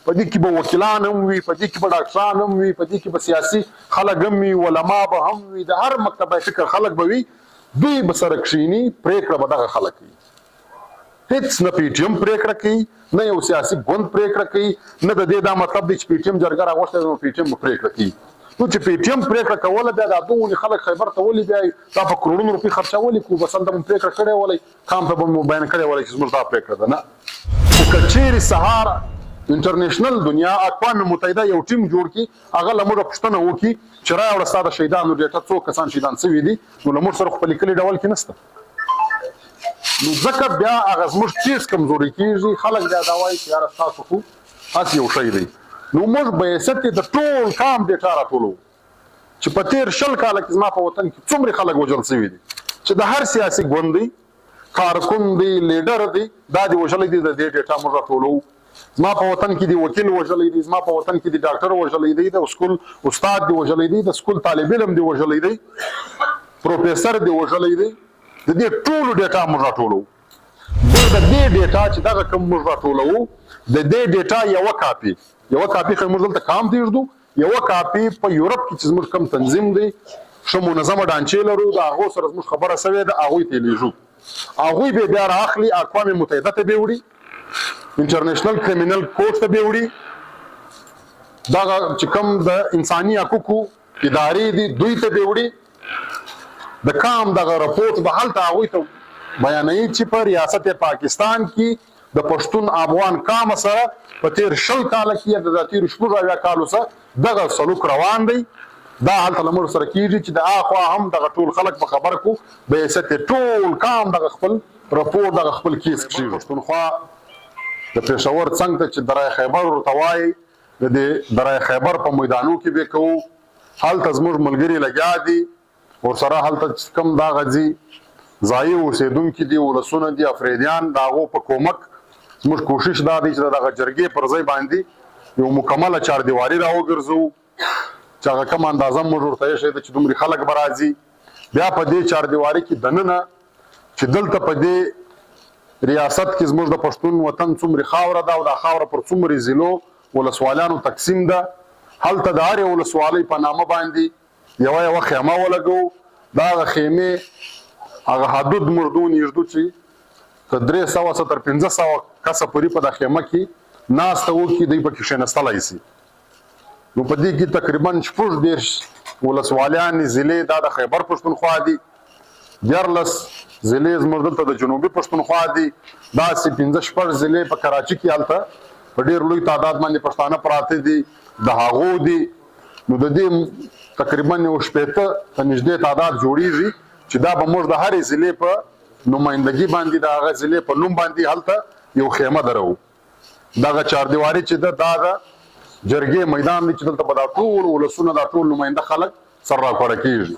په دې کې به وکیلان هم وي، په دې کې به ډاکټران هم وي، په دې کې به سیاسي خلک هم وي، علما به هم وي، د هر مکتبه فکر خلک به وي. دوی به سره کښېني، پرېکړه به دغه خلک کوي. هیڅ نه پی ټي ایم پرېکړه کوي، نه یو سیاسي ګوند پرېکړه کوي، نه د دې دا مطلب دی چې پی ټي ایم جرګه راغوښتې نو پی ټي ایم به پرېکړه کوي. نو چې پی ټي ایم پرېکړه کوله بیا دا دومره خلک خیبر ته ولې بیا دا په کروڑونو روپۍ خرچولي کړو، بس هلته به مو پرېکړه کړې ولی، کام ته به مو بیان کړې ولی چې زموږ دا پرېکړه ده. نه، خو که چېرې سهار انټرنیشنل دنیا اقوام متحده یو ټیم جوړ کړي، هغه له موږ پوښتنه وکړي چې راوړه ستا د شهیدانو ډېټه، څو کسان شهیدان شوي دي، نو له موږ سره خو په لیکلي ډول کې نشته. نو ځکه بیا هغه زموږ کیس کمزوري کېږي، خلک بیا دا وایي چې یاره ستاسو خو هسې یو شی دی. نو موږ بیست د ټول کام ډېټا راټولو چې په تېر 20 کاله کې زما په وطن کې څومره خلک وژل شوي دي، چې د هر سیاسي ګوند دی، کارکون دی، لیډر دی، دا دې وژلی دی، د دې ډېټا موږ راټولو. زما په وطن کې دی وکیل وژلی دی، زما په وطن کې دی ډاکټر وژلی دی، د سکول استاد دی وژلی دی، د سکول طالب علم دی وژلی دی، پروفیسر دی وژلی دی، د دې ټولو ډېټا موږ راټولو. د دې ډېټا چې دغه کوم موږ راټولوو، د دې ډېټا یوه کاپي خو موږ دلته کام پرېږدو، یوه کاپي په یورپ کې چې زموږ کوم تنظیم دی، ښه منظمه ډانچې لرو، د هغو سره زموږ خبره سوې ده، هغوی ته یې لیږو، هغوی به بیا رااخلي، اقوام متحده ته به وړي، انټرنیشنل کریمینل کورټ ته به وړي، دغه چې کوم د انساني حقوقو ادارې دي دوی ته به وړي، د کام دغه رپورټ به هلته هغوی ته بیانوي چې په ریاست پاکستان کې د پښتون افغان کام سره په تېر 20 کاله کې د تېرو 80 کالو سره دغه سلوک روان دی. دا هلته له موږ سره کېږي چې د اخوا هم دغه ټول خلک په خبر کو، به حیثیت ټول کام دغه خپل رپورټ دغه خپل کیس کېږي. پښتونخوا د پېښور څنګ ته چې درای خیبر ورته وایي، د دې درای خیبر په میدانو کې به کوو، هلته زموږ ملګري لګیا دي، ورسره هلته کوم دا غځي ځایي اوسېدونکي دي، ولسونه دي، افریدیان، د هغو په کومک زموږ کوشش دا دی چې دغه جرګې پر ځای باندې یو مکمله چاردیواري راوګرځوو، چې هغه کومه اندازه موږ ورته ایښی ده چې دومره خلک به راځي. بیا په دې چاردیواري کې دننه چې دلته په دې ریاست کې زموږ د پښتون وطن څومره خاوره ده او دا خاوره پر څومره ضلعو ولسوالیانو تقسیم ده، هلته د هرې ولسوالۍ په نامه باندې یوه خیمه ولګوو. د هغه خیمې هغه حدود موږ دون یږدو چې که 300 تر 500 کسه پورې په دا خیمه کې ناسته وکړي، دوی پکې کښېنستلی سي. نو په دې کې تقریبا 26 ولسوالیانې ضلعې دا د خیبر پښتونخوا دي، 14 ضلعې زموږ دلته د جنوبي پښتونخوا دي، داسې 15-16 ضلعې په کراچي کې هلته په ډېر لوی تعداد باندې پښتانه پراته دي، د هغو دي. نو د دې تقریبا 60 ته نږدې تعداد جوړیږي چې دا به موږ د هرې ضلعې په نمایندګي باندې د هغه ضلعې په نوم باندې هلته یو خیمه درو. دغه چاردیواري چې ده دا د جرګې میدان دی چې دلته به دا ټول ولسونه، دا ټول نماینده خلک سر راکوړه کېږي.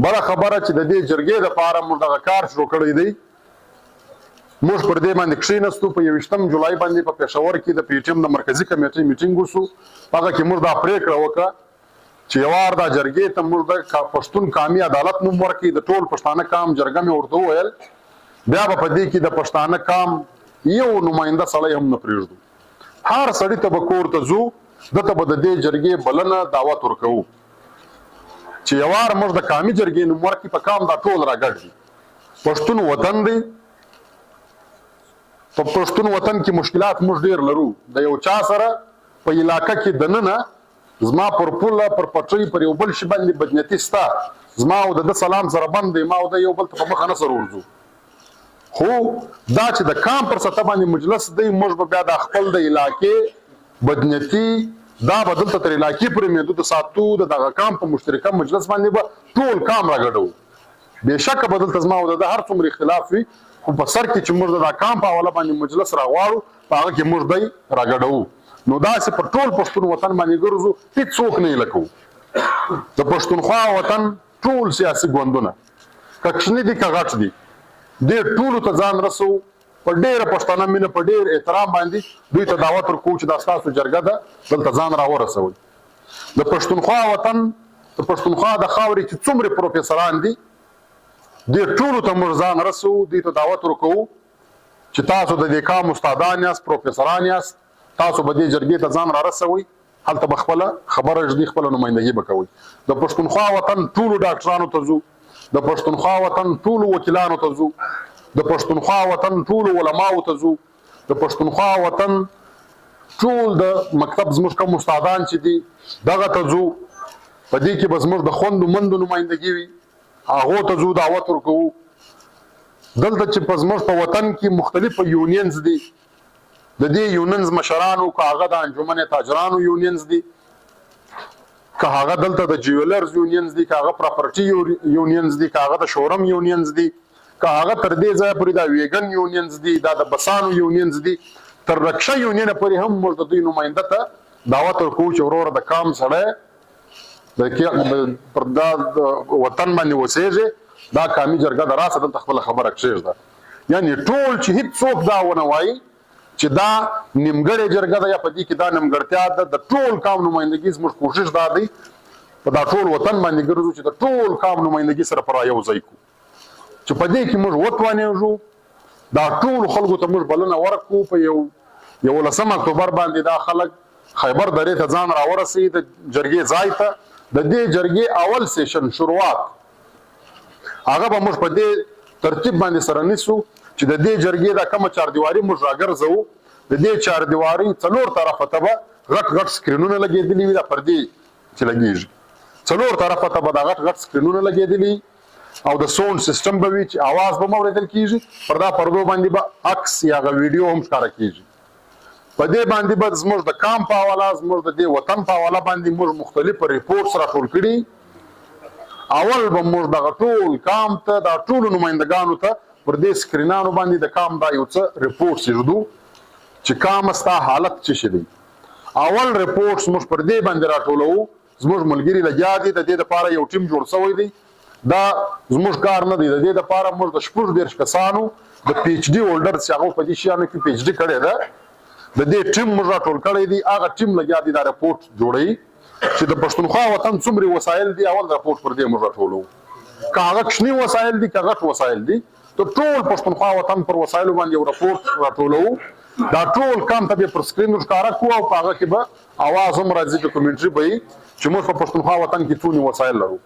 بله خبره چې د دې جرګې دپاره موږ دغه کار شروع کړی دی، موږ پر دې باندې کښېنستو. په 21 جولای باندې په پېښور کې د پی ټي ایم د مرکزي کمیټې میټینګ وشو، په هغه کې موږ دا پرېکړه وکړه چې یو وار دا جرګې ته موږ د پښتون قامي عدالت نوم ورکړي، د ټول پښتانه قام جرګه مې ورته وویل. بیا به په دې کې د پښتانه قام یو نماینده سړی هم نه پرېږدو، هر سړي ته به کور ته ځو، دته به د دې جرګې بلنه دعوت ورکوو چې یو وار موږ د قامي جرګې نوم ورکړي، په قام دا ټول راګډ دي، پښتون وطن دی. په پښتون وطن کې مشکلات موږ ډېر لرو، د یو چا سره په علاقه کې دننه زما پر پوله پر پټۍ پر یو بل شي باندې بدنیتي ستا، زما او د ده سلام سره بند دی، ما او د یو بل ته په مخه نه سره ورځو. خو دا چې د کام پر سطح باندې مجلس دی، موږ به بیا د خپل د علاقې بدنیتي دا به دلته تر علاقې پورې محدود ساتو، د دغه کام په مشترکه مجلس باندې به ټول کام راګډوو. بېشکه به دلته زما او د ده هر څومره اختلاف وي، خو په سر کې چې موږ د کام په حواله باندې مجلس راغواړو، په هغه کې موږ دی راګډوو. نو داسې پر ټول پښتون وطن باندې ګرځو، هېڅوک نه یې لکوو. د پښتونخوا وطن ټول سیاسي ګوندونه که کوچني دي که غټ دي، دې ټولو ته ځان رسو، په ډېره پښتانه مینه په ډېر احترام باندې دوی ته دعوت ورکوو چې دا ستاسو جرګه ده، دلته ځان راورسوئ. د پښتونخوا وطن، د پښتونخوا د خاورې چې څومره پروفیسران دي، دې ټولو ته موږ ځان رسوو، دوی ته دعوت ورکوو چې تاسو د دې کام استادان یاست، پروفیسران یاست، تاسو به دې جرګې ته ځان رارسوئ، هلته به خپله خبره ږدي، خپله نمایندګي به کوئ. د پښتونخوا وطن ټولو ډاکټرانو ته ځو، د پښتونخوا وطن ټولو وکیلانو ته ځو، د پښتونخوا وطن ټولو علماو ته ځو، د پښتونخوا وطن ټول د مکتب زموږ کوم استادان چې دي دغه ته ځو. په دې کې به زموږ د خوندو مندو نمایندګي وي، هغو ته ځو، دعوت ورکوو. دلته چې په زموږ په وطن کې مختلف یونینز دي، د دې یونینز مشرانو که هغه د انجمن تاجرانو یونینز دي، که هغه دلته د جیولرز یونینز دي، که هغه پراپرټي یونینز دي، که هغه د شورم یونینز دي، که هغه تر دې ځایه پورې د ویګن یونینز دي، دا د بسانو یونینز دي، تر رکشه یونین پورې هم موږ د دوی نماینده ته دعوت ورکوو چې وروره د کام سړی پر دا وطن باندې اوسېږي، دا کامي جرګه د راسه دلته خپله خبره کښېږده. یعنې ټول چې هېڅ څوک دا ونه وایي چې دا نیمګړې جرګه ده یا په دې کې دا نیمګړتیا ده. د ټول کام نمایندګي زموږ کوشش دا دی په دا ټول وطن باندې ګرځو چې د ټول کام نمایندګي سره پر یو ځای کړو، چې په دې کې موږ وتوانېږو دا ټول خلکو ته موږ بلنه ورکړو په 11 اکتوبر باندې دا خلک خیبر درې ته ځان راورسوي د جرګې ځای ته. د دې جرګې اول سیشن شروعات هغه به موږ په دې ترتیب باندې سره نیسو چې د دې جرګې دا کومه چاردیواري موږ راګرځوو، د دې چاردیواري 4 طرفه ته به غټ غټ سکرینونه لګېدلي وي، دا پردې چې لګېږي 4 طرفه ته به دا غټ غټ سکرینونه لګېدلي او د ساوند سیستم به وي چې اواز به مو اورېدل کېږي. پر دا پردو باندې به عکس یا ویډیو هم ښکاره کېږي. په دې باندې به زموږ د کام په حواله، زموږ د دې وطن په حواله باندې موږ مختلف ریپورټس راټول کړي. اول به موږ دغه ټول کام ته دا ټولو نمایندګانو ته پر دې سکرینانو باندې د کام دا یو څه ریپورټس یږدو چې کام ستا حالت څه شي دی. اول ریپورټس موږ پر دې باندې راټولوو. زموږ ملګري لګیا دي، د دې دپاره یو ټیم جوړ شوی دی. دا زموږ کار نه دی، د دې دپاره موږ د 14 کسانو د پی ایچ ډي هولډر چې هغو په دې شیانو کې پی ایچ ډي کړې ده، د دې ټیم موږ راټول کړی دی. هغه ټیم لګیا دی دا رپورټ جوړوي چې د پښتونخوا وطن څومره وسایل دي. اول رپورټ پر دې موږ راټولوو، که هغه کوچني وسایل دي که غټ وسایل دي، ته ټول پښتونخوا وطن پر وسایلو باندې یو رپورټ راټولوو. دا ټول کام ته به پر سکرین ښکاره کوو او په هغه کې به اواز هم راځي، ډاکومنټري به وي چې موږ په پښتونخوا وطن کې څونه وسایل لرو.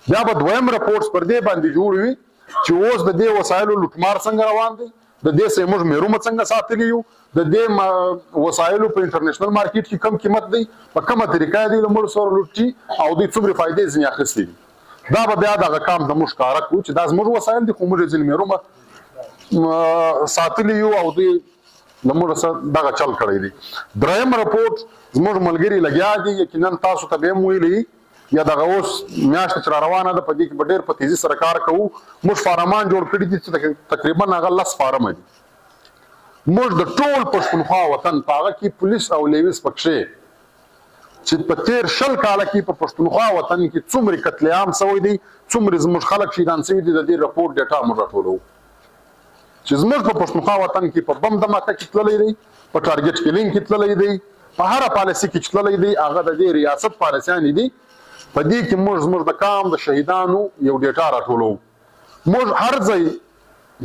بیا به دویم رپورټ پر دې باندې جوړ وي چې اوس د دې وسایلو لوټمار څنګه روان دی، د دې سه موږ میرومه څنګه ساتلی یو، د دې وسایلو په انټرنیشنل مارکیټ کې کم قیمت دی، په کومه طریقه دی له موږ سره لوټي او دوی څومره فائدې ځنې اخیستې دي. دا به بیا دغه کام د موږ ښکاره کړو چې دا زموږ وسایل دي، خو موږ ځینې میرومه ساتلی یو او دوی له موږ سره دغه چل کړی دی. دریم رپورټ زموږ ملګري لګیا دي، یقینا تاسو ته به هم ویلي یا دغه اوس میاشت چې را روانه ده په دې کې به ډېر په تیزي سره کار کوو. موږ فارمان جوړ کړي دي چې تقریبا هغه 10 فارمه دي. موږ د ټول پښتونخوا وطن په هغه کې پولیس او لیویس پکښې چې په تېر 20 کاله کې په پښتونخوا وطن کې څومره قتل عام شوی دی، څومره زموږ خلک شهیدان شوي دي، د دې رپورټ ډیټا موږ راټولوو چې زموږ په پښتونخوا وطن کې په بم دماکه کې تللی دی، په ټارګټ کلینګ کې تللی دی، په هره پالیسي کې چې تللی دی هغه د دې ریاست پالیسیانې دي. په دې کې موږ زموږ د کام د شهیدانو یو ډیټا راټولوو. موږ هر ځای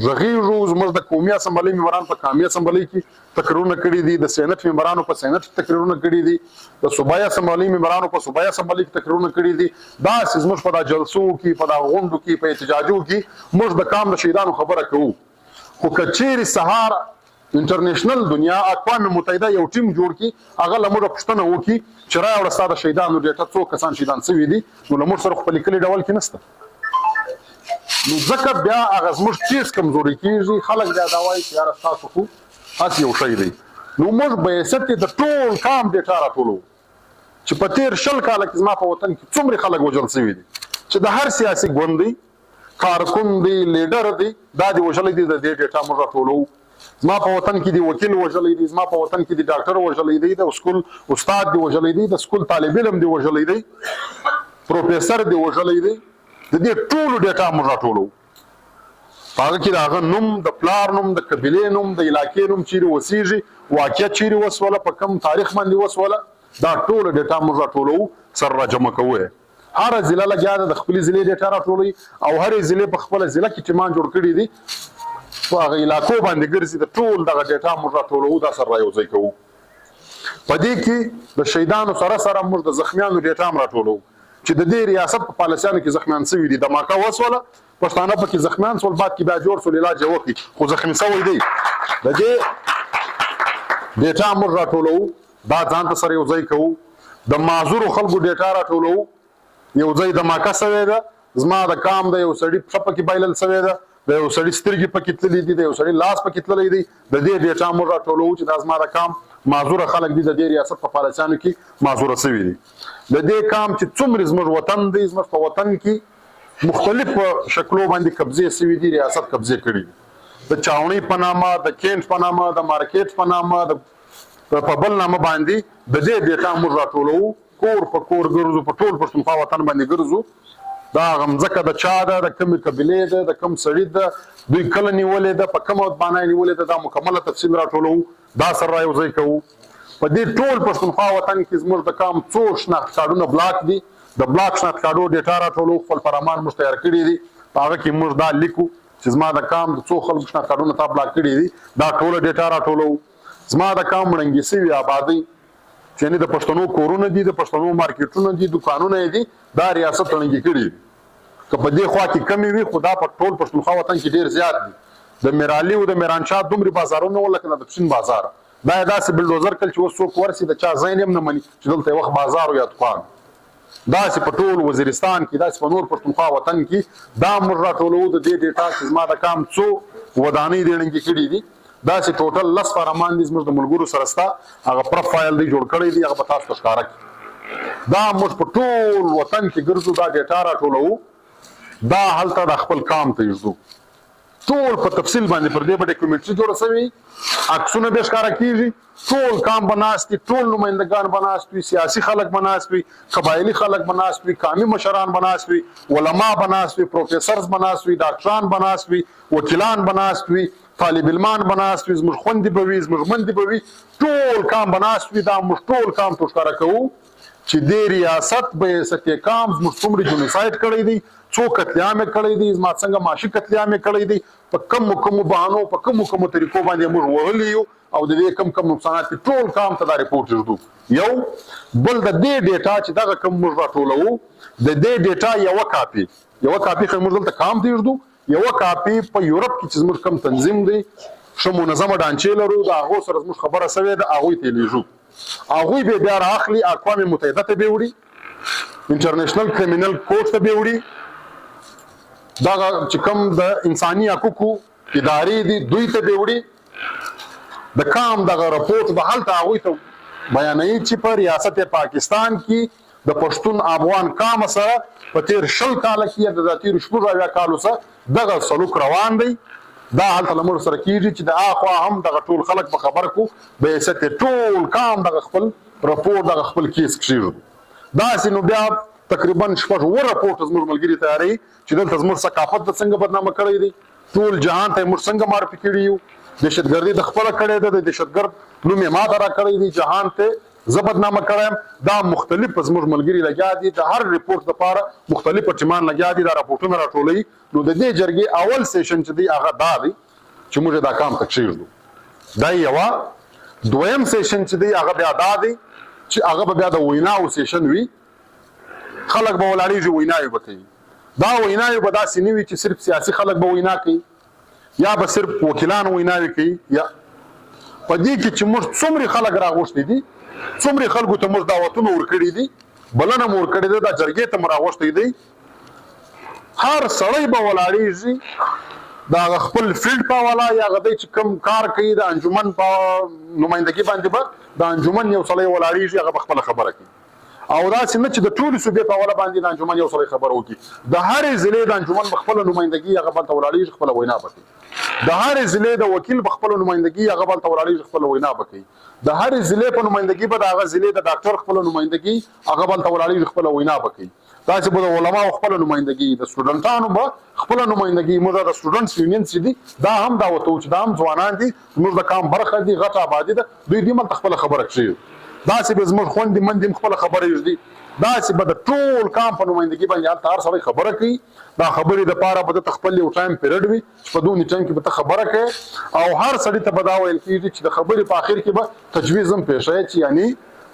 غږیږو، زموږ د قومي اسمبلۍ ممبران په قامي اسمبلۍ کې تقریرونه کړي دي، د سینټ ممبرانو په سینټ کې تقریرونه کړي دي، د صوبایي اسمبلۍ ممبرانو په صوبایي اسمبلۍ کې تقریرونه کړي دي. داسې زموږ په دا جلسو کې، په دا غونډو کې، په احتجاجو کې موږ د کام د شهیدانو خبره کوو. خو که چیرې سهار انټرنیشنل دنیا اقوام متحده یو ټیم جوړ کړي، هغه له موږ پوښتنه وکړي چې راوړه ستا د شهیدانو ډیټا څو کسان شهیدان شوي دي، نو له موږ سره خو په لیکلي ډول کې نشته. نو ځکه بیا هغه زموږ چیز کمزوري کېږي، خلک بیا دا وایي چې یاره ستاسو خو هسې یو شی دی. نو موږ بیست د ټول کام ډیټا راټولوو چې په تېر 20 کاله کې زما په وطن کې څومره خلک وژل شوي دي، چې د هر سیاسي ګوند دی، کارکون دی، لیډر دی، دا دې وژلی دی، د دې ډیټا موږ راټولوو. زما په وطن کې دی وکیل وژلی دی، زما په وطن کې دی ډاکټر وژلی دی، د سکول استاد دی وژلی دی، د سکول طالب علم دی وژلی دی، پروفیسر دی وژلی دی. د دې ټولو ډیټا موږ راټولوو. په هغه کې د هغه نوم، د پلار نوم، د قبیلې نوم، د علاقې نوم، چیرې اوسېږي، واقعیت چیرې وسوله، په کوم تاریخ باندې وسوله، دا ټوله ډیټا موږ راټولوو، سره راجمع کوو. هره ضلع لګیا ده، د خپلې ضلعې ډیټا راټولوي او هرې ضلعې په خپله ضلع کې ټیمان جوړ کړي دي، په هغه علاقو باندې ګرځي، د ټول دغه ډیټا موږ راټولوو، دا سره را یو ځای کوو. په دې کې د شهیدانو سره سره موږ د زخمیانو ډیټا هم راټولو چې د دې ریاست په پالیسیانو کې زخمیان شوي دي. دماکه وسوله پښتانه پکې زخمیان سول، بعد کې بیا جوړ سول، علاج یې وکړي خو زخمي شوی دی. د دې ډیټا موږ راټولو، دا ځان ته سره یو ځای کوو. د معذورو خلکو ډیټا راټولو، یو ځای دماکه شوې ده، زما د کام د یو سړي پښه پکې بایلل شوې ده، د یو سړي سترګې پکې تللي دي، د یو سړي لاس پکې تللی دی. د دې ډیټا موږ راټولو چې دا زما د کام معذوره خلک دي، د دې ریاست په پالیسیانو کې معذوره شوي دي. د دې کام چې څومره زموږ وطن دی، زموږ په وطن کې مختلف شکلو باندې قبضې شوي دي، ریاست قبضې کړي دي. د چاونۍ په نامه، د کینټ په نامه، د مارکیټ په نامه، په بل نامه باندې د دې ډیټا موږ راټولو. کور په کور ګرځو، په ټول پښتونخوا وطن باندې ګرځو. دا غمزکه د چا ده، د کومې قبیلې ده، د کوم سړي ده، دوی کله نیولې ده، په کومه باندې نیولې ده، دا مکمله تفصیل راټولو. دا سره را یو ځای کوو. په دې ټول پښتونخوا وطن کې زموږ د کام څو شناخت کارډونه بلاک دي، د بلاک شناخت کارډو ډیټا راټولو، خپل فرمان موږ تیار کړي دي. په هغه کې موږ دا لیکو چې زما د کام د څو خلکو شناخت کارډونه تا بلاک کړي دي، دا ټوله ډیټا راټولو. زما د کام ړنګې شوي آبادۍ چې د پښتنو کورونه دي، د پښتنو مارکیټونه دي، دکانونه دي، دا ریاست ړنګې کړي دي. که په دې خوا کې کمی وي، خو دا په ټول پښتونخوا وطن کې ډېر زیات دي. د میرالي او د میرانشاه دومره بازارونه وو لکه د پښین بازار. دا یې داسې بلډوزر کړل چې اوس څوک ورسي د چا ځای هم نه مني چې دلته یو وخت بازار یا دکان. داسې په ټول وزیرستان کې، داسې په نور پښتونخوا وطن کې دا موږ راټولو. د دې ډیټا چې زما د کام څو ودانۍ دې ړنګې کړي دي، داسې ټوټل 10 فرمان دي زموږ د ملګرو سره ستا هغه پروفایل دی جوړ کړی دی، هغه به تاسو ته ښکاره کړي. دا موږ په ټول وطن کې ګرځو، دا ډیټا راټولو. دا هلته د خپل کام ته یږدو، ټول په تفصیل باندې پر دې به ډاکومنټري جوړه شوې، عکسونه به ښکاره کېږي. ټول کام به ناست وي، ټول نمایندګان به ناست وي، سیاسي خلک به ناست وي، قبایلي خلک به ناست وي، قامي مشران به ناست وي، علما به ناست وي، پروفیسرز به ناست وي، ډاکټران به ناست وي، وکیلان به ناست وي، طالب علمان به ناست وي، زموږ خویندې به وي، زموږ مندې به وي، ټول کام به ناست وي. دا موږ ټول کام ته ښکاره کوو چې دې ریاست به ستې کام زموږ څومره جنوسایډ کړی دی، څو قتلیام یې کړی دی، زما څنګه معاشي قتلیام یې کړی دی، په کومو بهانو، په کومو طریقو باندې موږ وهلي یو، او د دې کم نقصانات ټول کام ته دا رپورټ ږدو. یو بل د دې ډیټا چې دغه کم موږ راټولوو، د دې ډیټا یوه کاپي خو موږ دلته کام ته ږدو، یوه کاپي په یورپ کې چې زموږ کم تنظیم دی، ښه منظمه ډانچې لرو، د هغو سره زموږ خبره شوې ده، هغوی ته یې لیږو. هغوی به بیا رااخلي، اقوام متحده ته به وړي، انټرنیشنل کریمینل کورټ ته به وړي. دغه چې کوم د انساني حقوقو ادارې دي، دوی ته به وړي. د کام دغه رپورټ به هلته هغوی ته بیانوي چې په ریاست پاکستان کې د پښتون افغان قام سره په تیر 20 کاله کې د تیر 16 کالو سره دغه سلوک روان دی. دا هلته له موږ سره کېږي چې د اخوا هم دغه ټول خلک په خبر کو، به حیثیت ټول کام دغه خپل رپورټ، دغه خپل کیس کښېږدو. داسې نو بیا تقریبا 6 رپورټ زموږ ملګري تیاروي چې دلته زموږ ثقافت د څنګه بدنامه کړی دی، ټول جهان ته موږ څنګه معرفي کړي یو، دهشتګردي د خپله کړې ده، د دهشتګرد نوم یې ما ته راکړی دی، جهان ته زه بدنامه کړی. دا مختلف زموږ ملګري لګیا دي، د هر رپورټ لپاره مختلف ټیمان لګیا دي، دا راپورټونه راټولوي. نو د دې جرګې اول سیشن چې دی هغه دا دی چې موږ دا کام ته کښېږدو. دا یوه. دویم سیشن چې دی هغه بیا دا دی چې هغه به بیا د ویناو سیشن وي، خلک به ولاړېږي، ویناوې به کوي. دا ویناوې به داسې نه وي چې صرف سیاسي خلک به وینا کوي، یا به صرف وکیلان ویناوې کوي. یا په دې کې چې موږ څومره خلک راغوښتي دي، څومره خلکو ته موږ دعوتونه ورکړي دي، بلنه مو ورکړې ده، دا جرګې ته مو راغوښتی دی. هر سړی به ولاړېږي، د هغه خپل فیلډ په حواله یا هغه دی چې کوم کار کوي د انجمن په نمایندګي باندې به د انجمن یو سړی ولاړېږي، هغه به خپله خبره کوي. او داسې نه چې د ټولې صوبې په حواله باندې د انجمن یو سړی خبره وکړي. د هرې ضلعې د انجمن به خپله نمایندګي هغه بل ته ولاړېږي، خپله وینا به کوي. د هرې ضلعې د وکیل به خپله نمایندګي هغه بل ته ولاړېږي، خپله وینا به کوي. د هرې ضلعې په نمایندګي به د هغه ضلعې د ډاکټر خپله نمایندګي هغه بل ته ولاړېږي، خپله وینا به کوي. داسې به د علماو خپله نمایندګي، د سټوډنټانو به خپله نمایندګي. موږ د سټوډنټس یونین چې دي دا هم دعوت وو چې دا هم ځوانان دي، زموږ د کام برخه دي، غټه آبادي ده، دوی دې ملته خپله خبره کښېږدي. داسې به زموږ خویندې مندې خپله خبره یږدي، داسې به د ټول کام په نمایندګي باندې هلته هر سړی خبره کوي. دا خبرې دپاره به ته خپل یو ټایم پیریډ وي چې په دونې ټایم کې به ته خبره کوې، او هر سړي ته به دا ویل کېږي چې د خبرې په آخر کې به تجویز هم پېښ یې چې یعنې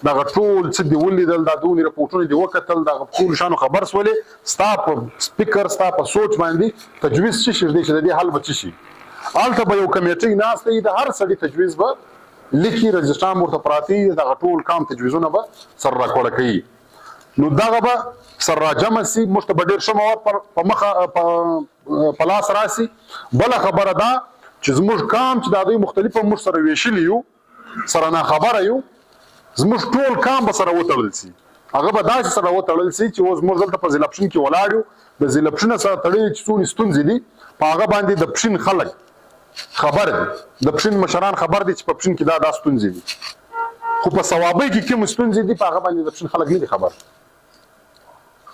دغه ټول څه دې ولیدل، دا دونې رپورټونه دې وکتل، دغه ټولو شیانو خبر سولې، ستا په سپیکر ستا په سوچ باندې تجویز څه شي دی چې د دې حل به څه شي. هلته به یو کمیټۍ ناسته وي، د هر سړي تجویز به لیکي، رجسټران ورته پراته وي، دغه ټول کام تجویزونه به سر راکوړه کوي. نو دغه به سر راجمع سي، موږ ته به ډېر ښه مواد په مخه په لاس راسي. بله خبره دا چې زموږ کام چې دا دوی مختلفه موږ سره ویشلي یو، سره ناخبره یو، زموږ ټول کام به سره وتړل سي. هغه به داسې سره وتړل سي چې اوس موږ دلته په ضلع کې ولاړ یو، د ضلع سره تړلي چې څومره ستونزې دي په هغه باندې د پښین خلک خبر دي، د پښین مشران خبر دي چې په پښین کې دا ستونزې دي، خو په ثوابۍ کې کوم ستونزې دي په هغه باندې د پښین خلک نه دي خبر.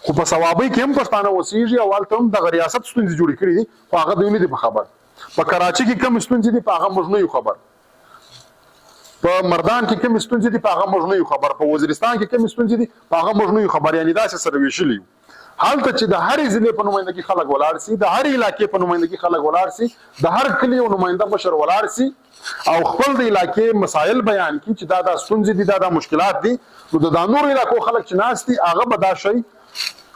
خو په ثوابۍ کې هم پښتانه اوسېږي او هلته هم دغه ریاست ستونزې جوړې کړي دي، خو هغه دوی نه دي په خبر. په کراچۍ کې کوم ستونزې دي په هغه موږ نه یو خبر، په مردان کې کوم ستونزې دي په هغه موږ نه یو خبر، په وزیرستان کې کوم ستونزې دي په هغه موږ نه یو خبر. یعنې داسې سره ویشلي یو. هلته چې د هرې ضلع په نمایندګي خلک ولاړ سي، د هرې علاقې په نمایندګي خلک ولاړ سي، د هر کلي یو نماینده مشر ولاړ سي او خپل د علاقې مسایل بیان کړي چې دا ستونزې دي، دا مشکلات دي. نو د نورو علاقو خلک چې ناست دي هغه به دا شی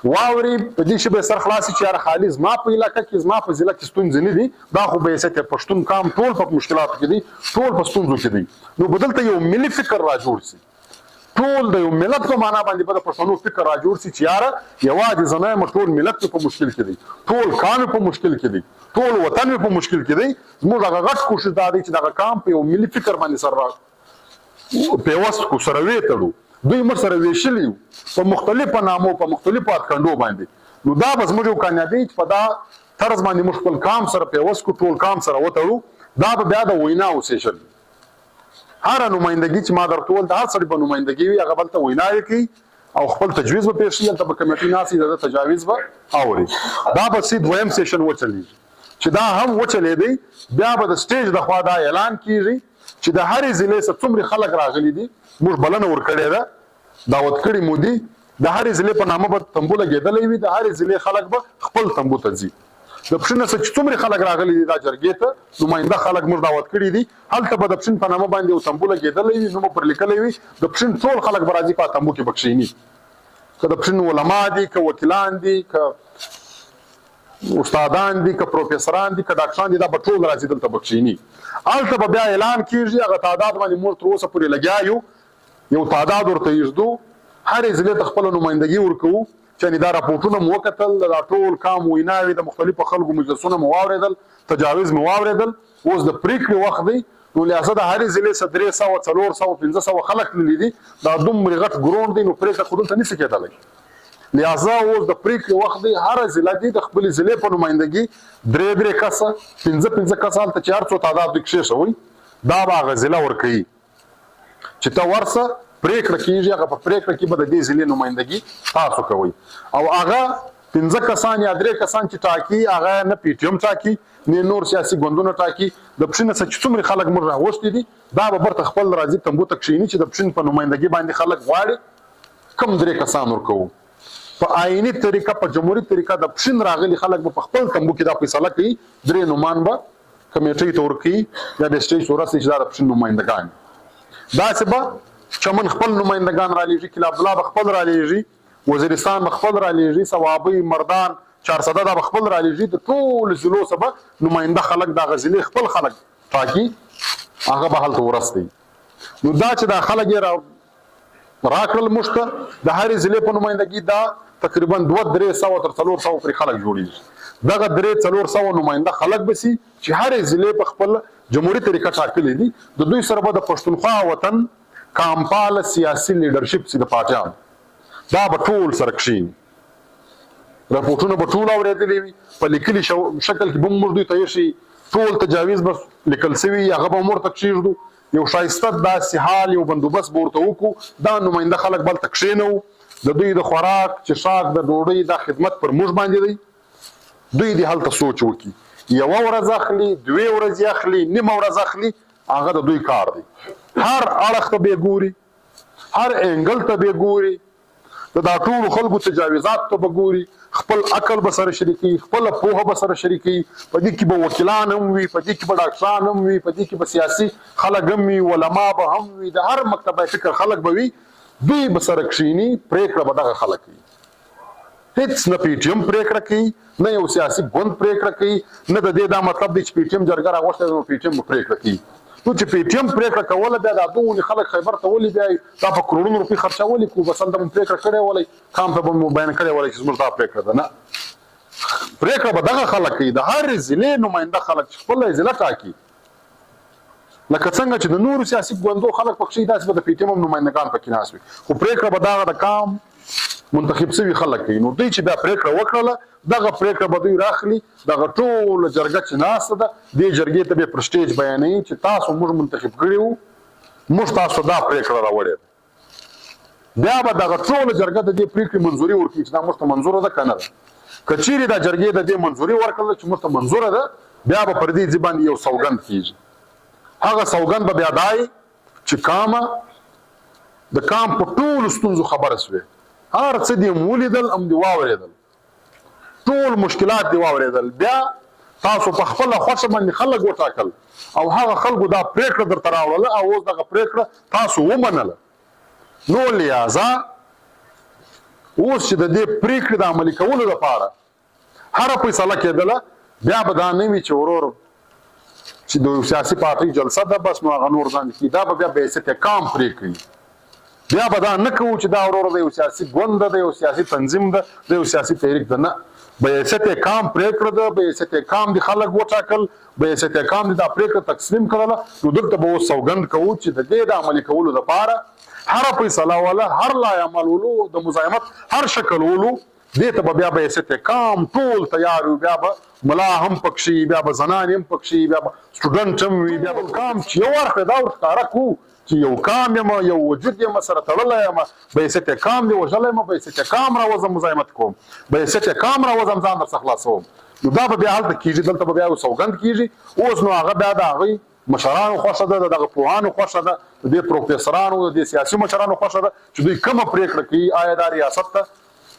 واوري، په دې شی به سر خلاصي چې یاره خالي زما په علاقه کې زما په ضلع کې ستونزې نه دي، دا خو به یې سکه پښتون کام ټول په مشکلاتو کې دي، ټول په ستونزو کې دي. نو بدلته یو ملي فکر را جوړ سي، ټول د یو ملت په معنا باندې به د پښتنو فکر را جوړ سي چې یاره یوازې زه نه یم، ټول ملت په مشکل کې دی، ټول کام په مشکل کې دی، ټول وطن په مشکل کې دی. زموږ هغه غټ کوشش دا دی چې دغه کام په یو ملي فکر باندې سره پیوست کو سره ویتړو. دوی موږ سره ویشلي یو په مختلفو نامو په مختلفو اتکندو باندې. نو دا به زموږ یو کامیابي چې په دا طرز باندې موږ خپل کام سره پیوست کو، ټول کام سره وتړو. دا به بیا د ویناو سیشن، هر نمایندګي چې ما درته وویل د هر سړي په نمایندګي وي، هغه بل ته ویناوې کوي او خپل تجویز به پېښ شي، هلته به کمیټۍ ناستې د تجاویز به اوري. دا به سي دویم سیشن وچلېږي چې دا هم وچلېدی. بیا به د سټیج د خوا دا اعلان کېږي چې د هرې ضلع څخه څومره خلک راغلي دي، موږ بلنه ورکړې ده، دعوت کړي مو دي، د هرې ضلع په نامه به تنبو لګېدلی وي، د هرې ضلع خلک به خپل تنبو ته ځي. د پښین څخه چې څومره خلک راغلي دي دا جرګې ته نماینده خلک موږ دعوت کړي دي، هلته به د پښین په نامه باندې یو تنبو لګېدلی وي، نوم پر لیکلی وي، د پښین ټول خلک به راځي په تنبو کې به کښېني، که د پښین علما دي، که وکیلان دي، که استادان دي، که پروفیسران دي، که ډاکټران دي، دا به ټول راځي دلته به کښېني. هلته به بیا اعلان کېږي، هغه تعداد باندې موږ تر اوسه پورې لګیا یو تعداد ورته یږدو، هرې ضلع ته خپله نمایندګي ورکوو چې دا راپورټونه مو وکتل، دا ټول کام ویناوې د مختلفو خلکو مجلسونه مو واورېدل، تجاویز مو واورېدل، اوس د پرېکړې وخت دی. نو لهذا د هرې ضلع څخه 300 400 500 خلک تللي دي، دا دومره غټ ګروند دی، نو پرېکړه خو دلته نشي کېدلی. لهذا اوس د پرېکړې وخت دی، هره ضلع دي د خپلې ضلع په نمایندګي 3 کسه 5 کسه هلته چې هر څو تعداد دوی کښېښوئ، دا به هغه ضلع ورکوي چې ته ورسه پرېکړه کېږي. هغه په پرېکړه کې به د دې ضلع نمایندګي تاسو کوئ، او هغه 5 کسان یا 3 کسان چې ټاکي، هغه نه پی ټي ایم ټاکي نه نور سیاسي ګوندونه ټاکي. د پښین څخه چې څومره خلک موږ راوښتي دي، دا به برته خپل راځي تنبو ته کښېني چې د پښین په نمایندګي باندې خلک غواړي کم 3 کسان ورکوو. په آئیني طریقه، په جمهوري طریقه د پښین راغلي خلک به په خپل تنبو کې دا فیصله کوي، 3 نومان به کمیټۍ ته ورکوي یا د سټیج ورسې چې دا د پښین نمایندګان. داسې به چمن خپل نمایندګان را لیږي، کلا عبدالله به خپل را لیږي، وزیرستان به خپل را لیږي، صوابۍ، مردان، 400 دا به خپل را لیږي. د ټولو ضلعو څخه به نماینده خلک د هغه ضلعې خپل خلک ټاکي، هغه به هلته ورسوي. نو دا چې دا خلک یې راکړل موږ ته د هرې ضلعې په نمایندګي، دا تقریبا 200-300 تر 400 پورې خلک جوړېږي. دغه 300-400 نماینده خلک به سي چې هرې ضلعې په خپل جمهوري طریقه ټاکلي دي. د دوی سره به د پښتونخوا وطن کامپاله سیاسي لیډرشپ سي د پاټیان، دا به ټول سره کښېني، راپورټونه به ټول اورېدلي وي، په لیکلي شکل کې به موږ دوی ته ایښي، ټول تجاویز به لیکل سوي، هغه به موږ ته کښېږدو، یو ښایسته داسې حال یو بندوبست به ورته وکړو. دا نماینده خلک به هلته کښېنوو، د دوی د خوراک څښاک د ډوډۍ دا خدمت پر موږ باندې دی. دوی دې هلته سوچ وکړي، 1 ورځ اخلي، 2 ورځې اخلي، نیمه ورځ اخلي، هغه د دوی کار دی. هر اړخ ته به یې ګوري، هر انګل ته به ګوري دا ټول خلکو تجاوزات ته به ګوري خپل عقل به سره شریکي خپل پوهه به سره شریکي په دې کې به وکیلان هم وي په دې کې به ډاکټران هم وي په دې کې به سیاسي خلک هم وي علما به هم وي د هر مکتبه فکر خلک به وي دوی به سره کښیني پرېکړه به دغه خلک کوي هیڅ نه پی ټی ایم پرېکړه کوي نه یو سیاسي ګوند پرېکړه کوي نه د دې دا مطلب دی چې پی ټی ایم جرګه راغوښته نو پی ټی ایم پرېکړه کوي نو چې پی ټی ایم پرېکړه کوله بیا دا دوه خلک خیبر ته ولي بیا دا په کروڑونو روپۍ خرچولي کو بس هم پرېکړه کړې ولي کام ته به بیان کړې ولي چې زموږ دا پرېکړه ده نه پرېکړه به دغه خلک کوي د هر ضلع نماینده خلک خپل ضلع ټاکي لکه څنګه چې د نورو سیاسي ګوندو خلک پکې داسې به د پی ټی ایم نمایندگان پکې ناست وي خو پرېکړه به دغه د کام منتخب شوي خلک کوي نو دوی چې بیا پرېکړه وکړله دغه پرېکړه به دوی راخلي دغه ټوله جرګه چې ناسته ده دې جرګې ته بیا پر سټیج بیانوي چې تاسو موږ منتخب کړي وو موږ تاسو دا پرېکړه راوړې ده بیا به دغه ټوله جرګه د دې پرېکړې منظوري ورکړي چې دا موږ ته منظوره ده که نه ده که چیرې دا جرګې د دې منظوري ورکړله چې موږ ته منظوره ده بیا به پر دې ځای باندې یو سوګند کېږي هغه سوګند به بیا دای چې د کام په ټولو ستونزو خبره سوې هر څه دې ولیدل هم دې واورېدل ټول مشکلات دی واورېدل بیا تاسو په خپله خوښه باندې خلک وټاکل او هغه خلکو دا پرېکړه درته راوړله او اوس دغه پرېکړه تاسو ومنله نو لہذا اوس چې د دې پرېکړې د عملي کولو لپاره هره فیصله کېدله بیا به دا نه وي چې ورور چې د سیاسي پارټۍ جلسه ده بس نو هغه نور ځان کي دا به بیا بحیثیت کام پرېکړي بیا به دا نه کوو چې دا ورور د یو سیاسي ګوند ده د یو سیاسي تنظیم ده د یو سیاسي تحریک ده نه بحیثیت کام پرېکړه ده بحیثیت کام د خلک وټاکل بحیثیت کام د دا پرېکړه تقسیم کړله نو دلته به اوس سوګند کوو چې د دې د عملي کولو لپاره هر فیصله والا هر لایعمل ولو د مزاحمت هر شکل ولو دې ته به بیا بحیثیت کام ټول تیار وي بیا به ملا هم پکښي بیا به زنانې هم پکښي بیا به سټوډنټ هم وي بیا به کام چې یو اړخ دا ورښکاره کړو چې یو کام یم یو وجود یم سره تړلی یم بحیثیت کام دی وژلی یم بحیثیت کام راوځم مزاحمت کوم بحیثیت کام راوځم ځان درڅخه خلاصوم نو دا به بیا هلته کېږي دلته به بیا یو سوګند کېږي اوس نو هغه بیا د هغوی مشرانو خوښه ده د دغه پوهانو خوښه ده د دې پروفیسرانو د دې سیاسي مشرانو خوښه ده چې دوی کومه پرېکړه کوي آیا دا ریاست ته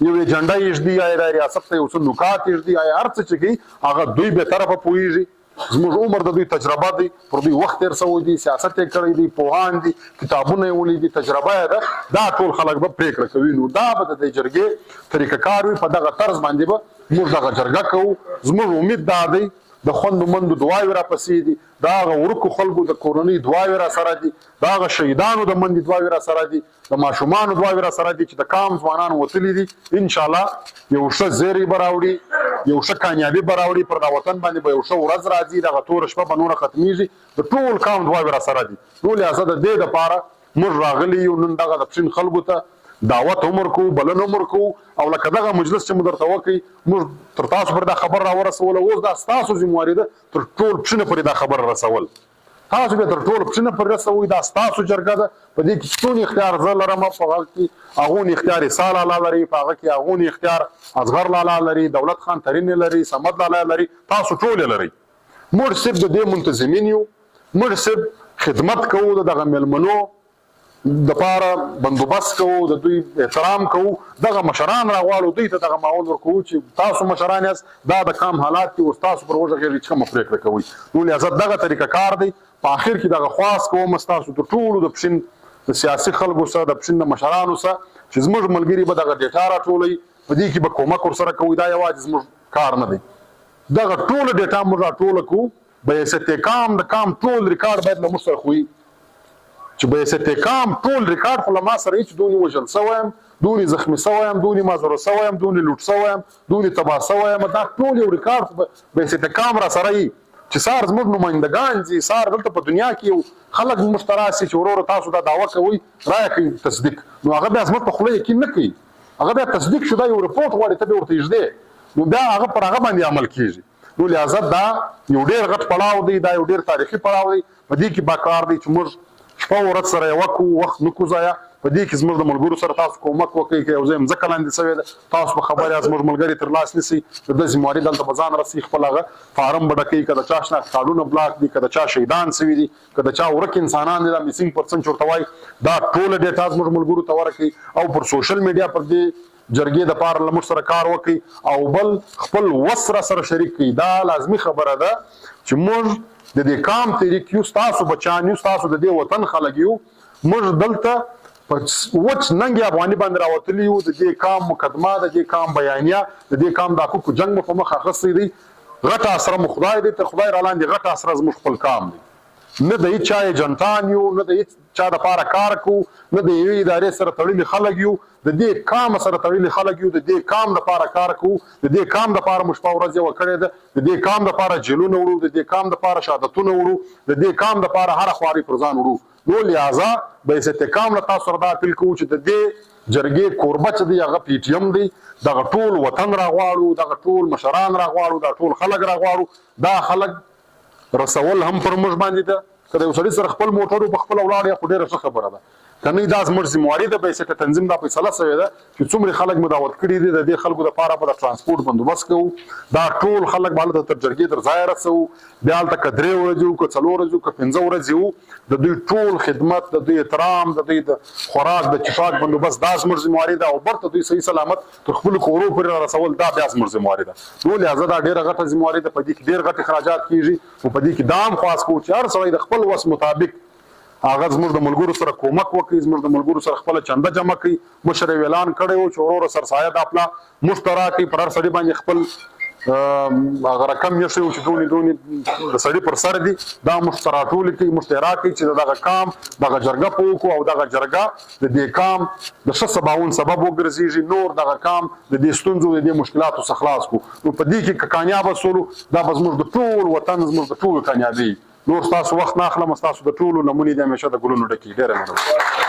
یو ایجنډا یږدي آیا دا ریاست ته یو څه نکات یږدي آیا هر څه چې کوي هغه دوی بې طرفه پوهېږي زموږ عمر د دوی تجربه دی پر دوی وخت تېر شوی دی سیاست یې کړی دی پوهان دي کتابونه یې ولیدي تجربه یې ده دا ټول خلک به پرېکړه کوي نو دا به د دې جرګې طریقه کار وي په دغه طرز باندې به موږ دغه جرګه کوو زموږ امید دا دی د خوندو مندو دعاوې راپسې دي د هغه ورکو خلکو د کورنۍ دعاوې را سره دي د هغه شهیدانو د مندې دعاوې را سره دي د ماشومانو دعاوې را سره دي چې د کام ځوانان وتلي دي انشاءالله یو ښه زیری به راوړي یو ښه کامیابي به راوړي پر دا وطن باندې به یو ښه ورځ راځي دغه توره شپه به نوره ختمیږي د ټول کام دعاوې را سره دي نو لهذا د دې دپاره موږ راغلي یو نن دغه د پښین خلکو ته دعوت عمر کو بلن عمر کو او لکه دغه مجلس چې مدرته وکي موږ تر تاسو پر دا خبر راورسول اوس دا تاسو ذمہواری ده تر ټول پښنه پر دا خبر رسول تاسو به تر ټول پښنه پر رسوي دا تاسو جرګه ده په دې کې څون اختیار زه لرم په هغه کې هغون اختیار سال لاله لري په هغه کې هغون اختیار اصغر لاله لري دولت خان ترین لري سمد لاله لري تاسو ټول لري موږ صرف د دې منتظمین یو موږ صرف خدمت کوو دغه ملمنو د پاره بندوبست کوو د دوی احترام کوو دغه مشران راغواړو دوی ته دغه ماحول ورکوو چې تاسو مشران یاست دا د کام حالات دي اوس تاسو پر وژغېږئ چې کومه پرېکړه کوئ نو لهذا دغه طریقه کار دی په آخر کې دغه خواست کوم ستاسو د ټولو د پښین د سیاسي خلکو سره د پښین د مشرانو سره چې زموږ ملګري به دغه ډیټا راټولوي په دې کې به کومک ورسره کوي دا یوازې زموږ کار نه دی دغه ټوله ډیټا موږ راټوله کوو بحیثیت کام د کام ټول ریکارډ باید له موږ سره خوي چې بحیثیت کام ټول ریکارډ خو له ما سره چې دونې وژل شوی یم دونې زخمي شوی یم دونې معذوره شوی یم دونې لوټ شوی یم دونې تباه شوی یم دا ټول یو ریکارډ بحیثیت کام را سره وي چې سار زموږ نمایندګان دي سار دلته په دنیا کې یو خلک موږ ته راسي چې وروره تاسو دا دعوه کوئ رایه کوي تصدیق نو هغه بیا زموږ په خوله یقین نه کوي هغه بیا تصدیق شو دا یو رپورټ غواړي ته به ورته یږدې نو بیا هغه پر هغه باندې عمل کېږي نو لهذا دا یو ډېر غټ پړاو دی دا یو ډېر تاریخي پړاو دی په دې کې با کار دی چې موږ شپه ورځ سره یې وکړو وخت نه کو ضایع په دې کې زموږ د ملګرو سره تاسو کومک وکړئ که یو ځای مځکه لاندې شوې ده تاسو په خبر یاست زموږ ملګري تر لاس نیسئ د ده ذمهواري دلته به ځان رسي خپل هغه فارم به ډکوي که د چا شناخت کارډونه بلاک دي که د چا شهیدان سوي دي که د چا ورک انسانان دي دا میسنګ پرسن چې ورته وایي دا ټوله ډیټا زموږ ملګرو ته ورکړئ او پر سوشل میډیا پر دې جرګې دپاره له موږ سره کار وکړي او بل خپل وس را سره شریک کړي. دا لازمي خبره ده چې موږ د دې کام تحریک یو ستاسو بچیان یو ستاسو د دې وطن خلک یو موږ دلته په وچ ننګې افغاني باندې راوتلي یو د دې کام مقدمه د دې کام بیانیه د دې کام د حقوقو جنګ مو په مخ اخیستی دی غټه اسره مو خدای دی تر خدای را لاندې غټه اسره زموږ خپل کام دی نه د هیڅ چا ایجنټان یو نه د هیڅ چا دپاره کار کوو نه د یوې ادارې سره تړلي خلک یو د دې کام سره تړلي خلک یو د دې کام دپاره کار کوو د دې کام دپاره موږ شپه ورځ یوه کړې ده د دې کام دپاره جیلونه وړو د دې کام دپاره شهادتونه وړو د دې کام دپاره هره خواري پر ځان وړو. نو لہذا به عزت کام له تاسو سره دا اپیل کوو چې د دې جرګې کوربه چې دی هغه پی ټي ایم دی دغه ټول وطن راغواړو دغه ټول مشران راغواړو دا ټول خلک راغواړو دا خلک رسول هم پر موږ باندې ده که د یو سړي سره خپل موټر په خپله ولاړ یا خو ډېره ښه خبره ده که نه دا زموږ ذمهواري ده بایسته تنظیم دا فیصله شوې ده چې څومره خلک مو دعوت کړي دي د دې خلکو دپاره به د ټرانسپورټ بندوبست کوو دا ټول خلک به هلته تر جرګې تر ځایه رسوو بیا هلته که 3 ورځې وو که 4 ورځې وو که 15 ورځې وو د دوی ټول خدمت د دوی احترام د دوی د خوراک د چښاک بندوبست دا زموږ ذمهواري ده او برته دوی صحیح سلامت تر خپلو کورو پورې را رسول دا بیا زموږ ذمهواري ده. نو لهذا دا ډېره غټه ذمهواري ده په دې کې ډېر غټ اخراجات کېږي او په دې کې دا هم خواست کوو چې هر سړی د خپل وس مطابق هغه زموږ د ملګرو سره کومک وکړي زموږ د ملګرو سره خپله چنده جمع کړي مشر یې اعلان کړی و چې وروره سرسایه دا پله موږ ته راکړي پر هر سړي باندې خپل هغه رقم یې ښیي چې دونې د سړي پر سر دي دا موږ ته راټول کړي موږ ته یې راکړي چې دغه کام دغه جرګه په وکړو او دغه جرګه د دې کام د ښه سباوون سبب وګرځېږي نور دغه کام د دې ستونزو د دې مشکلاتو څخه خلاص کړو. نو په دې کې که کامیابه سولو دا به زموږ د ټول وطن زموږ د ټولو کامیابي نور ستاسو وخت نه اخلم ستاسو د ټولو لمنې دې همیشه د ګلونو ډکې. ډېره مننه.